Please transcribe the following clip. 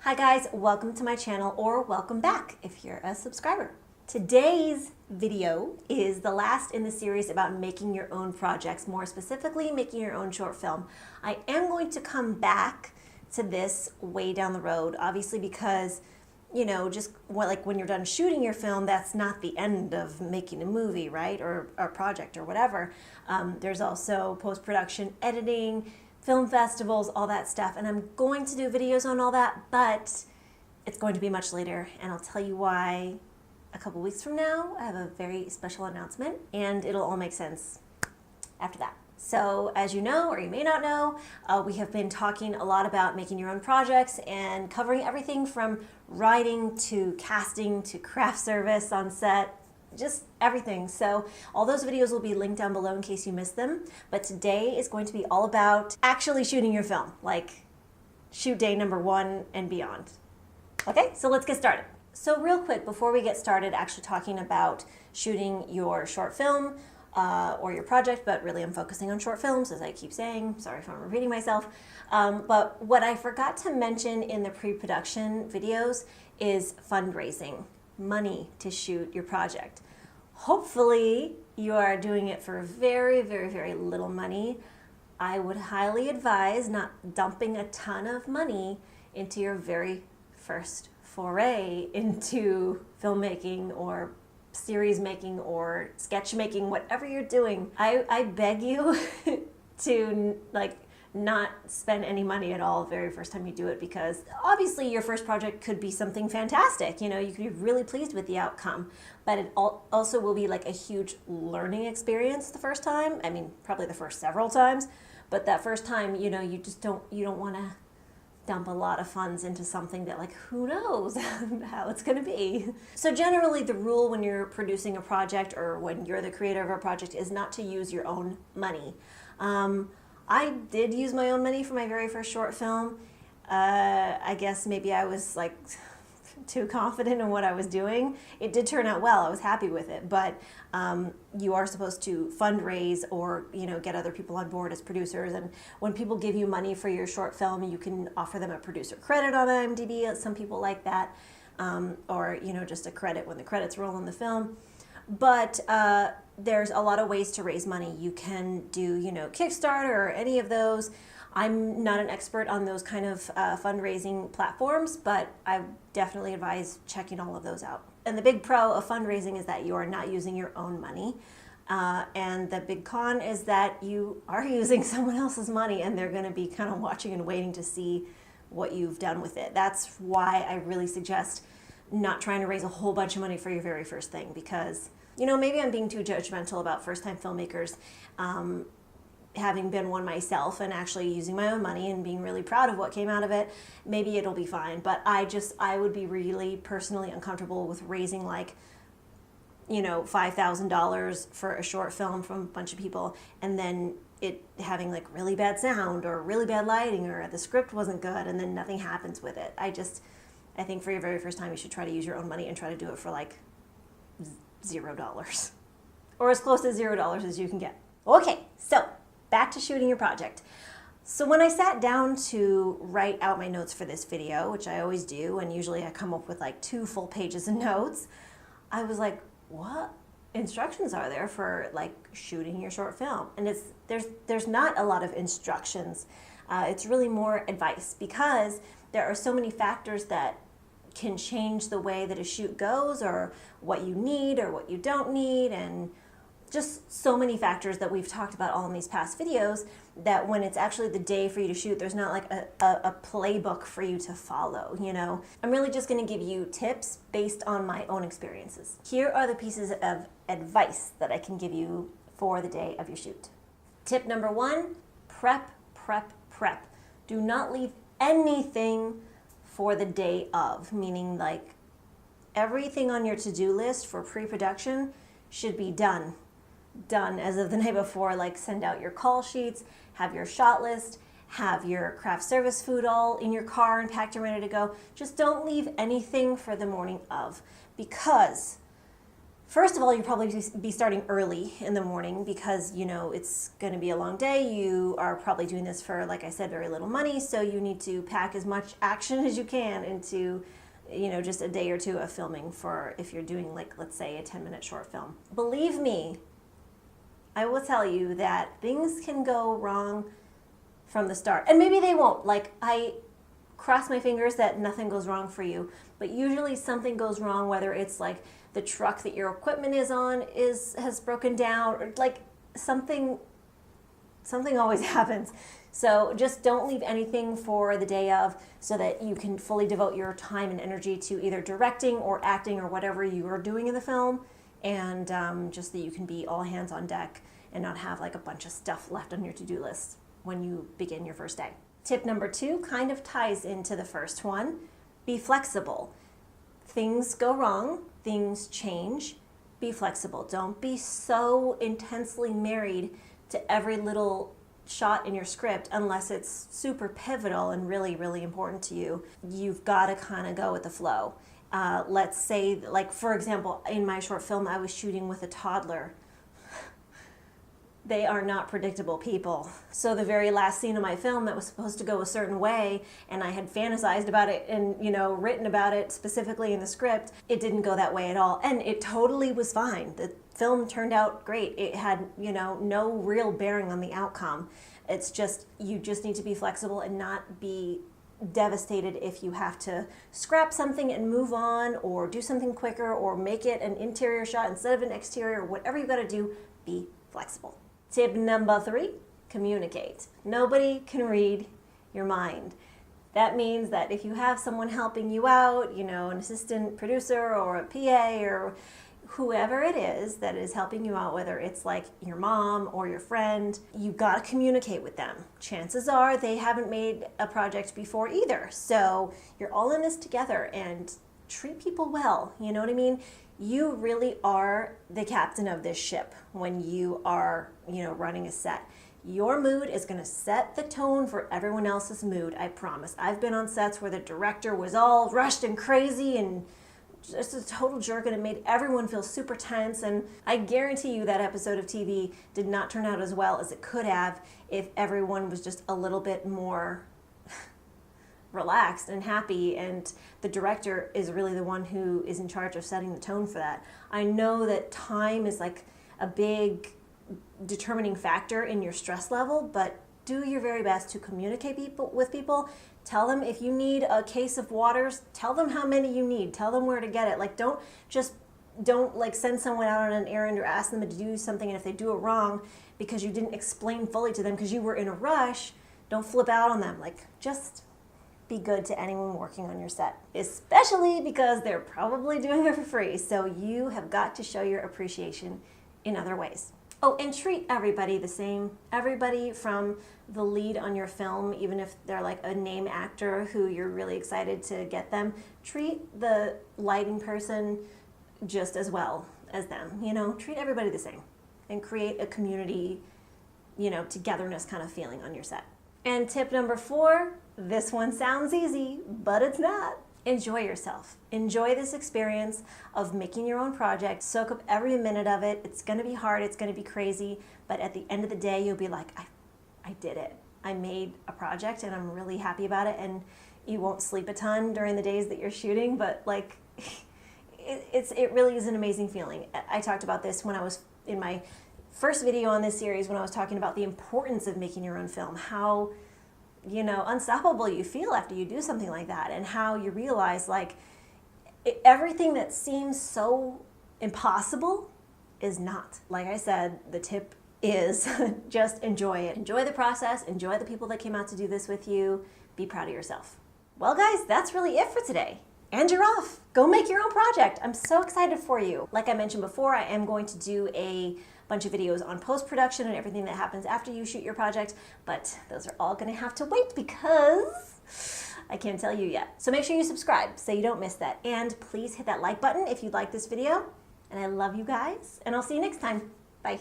Hi guys, welcome to my channel, or welcome back if you're a subscriber. Today's video is the last in the series about making your own projects, more specifically making your own short film. I am going to come back to this way down the road, obviously, because just like when you're done shooting your film, that's not the end of making a movie, right? Or a project or whatever. There's also post-production, editing, film festivals, all that stuff. And I'm going to do videos on all that, but it's going to be much later. And I'll tell you why a couple weeks from now. I have a very special announcement and it'll all make sense after that. So as you know, or you may not know, we have been talking a lot about making your own projects and covering everything from writing to casting to craft service on set, just everything. So all those videos will be linked down below in case you missed them. But today is going to be all about actually shooting your film, like shoot day number 1 and beyond. Okay, so let's get started. So real quick, before we get started actually talking about shooting your short film, or your project, but really I'm focusing on short films, as I keep saying. Sorry if I'm repeating myself. But what I forgot to mention in the pre-production videos is fundraising, money to shoot your project. Hopefully you are doing it for very, very, very little money. I would highly advise not dumping a ton of money into your very first foray into filmmaking or series making or sketch making, whatever you're doing. I beg you to not spend any money at all the very first time you do it, because obviously your first project could be something fantastic. You could be really pleased with the outcome, but it also will be like a huge learning experience the first time. I mean, probably the first several times, but that first time, you don't want to dump a lot of funds into something that, like, who knows how it's going to be. So generally the rule when you're producing a project or when you're the creator of a project is not to use your own money. I did use my own money for my very first short film. I guess maybe I was like too confident in what I was doing. It did turn out well. I was happy with it, but you are supposed to fundraise or get other people on board as producers. And when people give you money for your short film, you can offer them a producer credit on IMDb. Some people like that, or just a credit when the credits roll in the film. But there's a lot of ways to raise money. You can do Kickstarter or any of those. I'm not an expert on those kind of fundraising platforms, but I definitely advise checking all of those out. And the big pro of fundraising is that you are not using your own money. And the big con is that you are using someone else's money and they're going to be kind of watching and waiting to see what you've done with it. That's why I really suggest not trying to raise a whole bunch of money for your very first thing, because maybe I'm being too judgmental about first-time filmmakers. Having been one myself and actually using my own money and being really proud of what came out of it, maybe it'll be fine. But I would be really personally uncomfortable with raising $5,000 for a short film from a bunch of people and then it having like really bad sound or really bad lighting or the script wasn't good and then nothing happens with it. I think for your very first time you should try to use your own money and try to do it for like $0 or as close to $0 as you can get. Okay, so back to shooting your project. So when I sat down to write out my notes for this video, which I always do, and usually I come up with like 2 full pages of notes, I was like, what instructions are there for like shooting your short film? And there's not a lot of instructions. It's really more advice, because there are so many factors that can change the way that a shoot goes, or what you need or what you don't need, and just so many factors that we've talked about all in these past videos, that when it's actually the day for you to shoot, there's not like a playbook for you to follow, I'm really just going to give you tips based on my own experiences. Here are the pieces of advice that I can give you for the day of your shoot. Tip number 1, prep, prep, prep. Do not leave anything for the day of, meaning like everything on your to-do list for pre-production should be done as of the night before. Like send out your call sheets, have your shot list, have your craft service food all in your car and packed and ready to go. Just don't leave anything for the morning of, because First of all, you'll probably be starting early in the morning because, you know, it's going to be a long day. You are probably doing this for, like I said, very little money. So you need to pack as much action as you can into, you know, just a day or two of filming for if you're doing, like, let's say a 10-minute short film. Believe me, I will tell you that things can go wrong from the start. And maybe they won't. Like, I cross my fingers that nothing goes wrong for you. But usually something goes wrong, whether it's like the truck that your equipment is on has broken down, or like something always happens. So just don't leave anything for the day of, so that you can fully devote your time and energy to either directing or acting or whatever you are doing in the film, and just that you can be all hands on deck and not have like a bunch of stuff left on your to-do list when you begin your first day. Tip number 2 kind of ties into the first one. Be flexible. Things go wrong, things change. Be flexible. Don't be so intensely married to every little shot in your script unless it's super pivotal and really, really important to you. You've got to kind of go with the flow. Let's say, like, for example, in my short film, I was shooting with a toddler. They are not predictable people. So the very last scene of my film that was supposed to go a certain way, and I had fantasized about it and, you know, written about it specifically in the script, it didn't go that way at all. And it totally was fine. The film turned out great. It had, you know, no real bearing on the outcome. It's just, you just need to be flexible and not be devastated if you have to scrap something and move on, or do something quicker, or make it an interior shot instead of an exterior. Whatever you got to do, be flexible. Tip number 3, communicate. Nobody can read your mind. That means that if you have someone helping you out, you know, an assistant producer or a PA or whoever it is that is helping you out, whether it's like your mom or your friend, you gotta communicate with them. Chances are they haven't made a project before either. So you're all in this together, and treat people well. You know what I mean? You really are the captain of this ship when you are, you know, running a set. Your mood is going to set the tone for everyone else's mood, I promise. I've been on sets where the director was all rushed and crazy and just a total jerk, and it made everyone feel super tense. And I guarantee you that episode of TV did not turn out as well as it could have if everyone was just a little bit more relaxed and happy, and the director is really the one who is in charge of setting the tone for that. I know that time is like a big determining factor in your stress level, but do your very best to communicate with people. Tell them if you need a case of waters, tell them how many you need, tell them where to get it. Like, don't like send someone out on an errand or ask them to do something, and if they do it wrong because you didn't explain fully to them because you were in a rush, don't flip out on them. Like, just be good to anyone working on your set, especially because they're probably doing it for free. So you have got to show your appreciation in other ways. Oh, and treat everybody the same. Everybody from the lead on your film, even if they're like a name actor who you're really excited to get them, treat the lighting person just as well as them. You know, treat everybody the same and create a community, you know, togetherness kind of feeling on your set. And tip number 4, this one sounds easy, but it's not. Enjoy yourself. Enjoy this experience of making your own project. Soak up every minute of it. It's going to be hard. It's going to be crazy. But at the end of the day, you'll be like, I did it. I made a project and I'm really happy about it. And you won't sleep a ton during the days that you're shooting, but like, it really is an amazing feeling. I talked about this when I was in my first video on this series, when I was talking about the importance of making your own film, how, you know, unstoppable you feel after you do something like that, and how you realize like everything that seems so impossible is not. Like I said, the tip is just enjoy it. Enjoy the process, enjoy the people that came out to do this with you, be proud of yourself. Well guys, that's really it for today. And you're off. Go make your own project. I'm so excited for you. Like I mentioned before, I am going to do a bunch of videos on post-production and everything that happens after you shoot your project, but those are all gonna have to wait because I can't tell you yet. So make sure you subscribe so you don't miss that. And please hit that like button if you like this video. And I love you guys, and I'll see you next time. Bye.